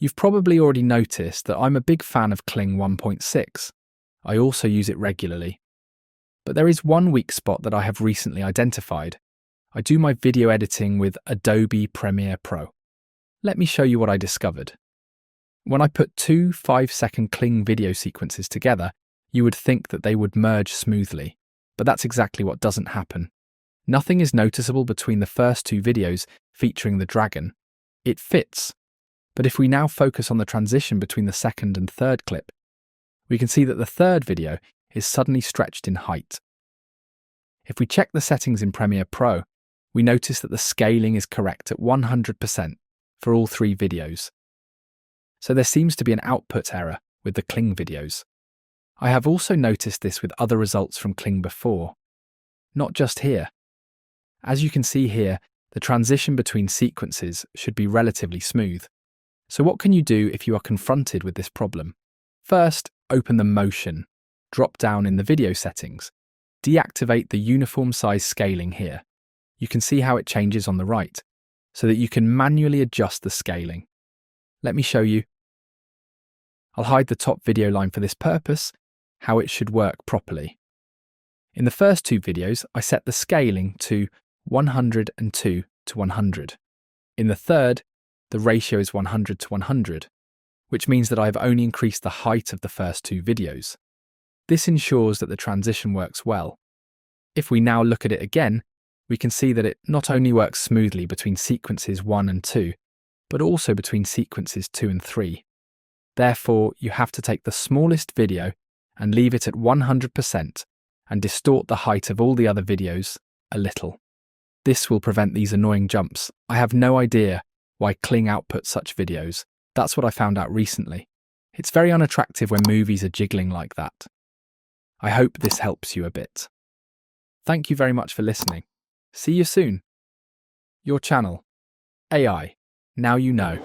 You've probably already noticed that I'm a big fan of Kling 1.6. I also use it regularly. But there is one weak spot that I have recently identified. I do my video editing with Adobe Premiere Pro. Let me show you what I discovered. When I put two 5-second Kling video sequences together, you would think that they would merge smoothly, but that's exactly what doesn't happen. Nothing is noticeable between the first two videos featuring the dragon. It fits. But if we now focus on the transition between the second and third clip, we can see that the third video is suddenly stretched in height. If we check the settings in Premiere Pro, we notice that the scaling is correct at 100% for all three videos. So there seems to be an output error with the Kling videos. I have also noticed this with other results from Kling before, not just here. As you can see here, the transition between sequences should be relatively smooth. So what can you do if you are confronted with this problem? First, open the Motion, drop down in the video settings, deactivate the uniform size scaling here. You can see how it changes on the right, so that you can manually adjust the scaling. Let me show you. I'll hide the top video line for this purpose, how it should work properly. In the first two videos, I set the scaling to 102 to 100. In the third, the ratio is 100 to 100, which means that I have only increased the height of the first two videos. This ensures that the transition works well. If we now look at it again, we can see that it not only works smoothly between sequences 1 and 2, but also between sequences 2 and 3. Therefore, you have to take the smallest video and leave it at 100% and distort the height of all the other videos a little. This will prevent these annoying jumps. I have no idea why Kling outputs such videos. That's what I found out recently. It's very unattractive when movies are jiggling like that. I hope this helps you a bit. Thank you very much for listening. See you soon. Your channel, AI, Now You Know.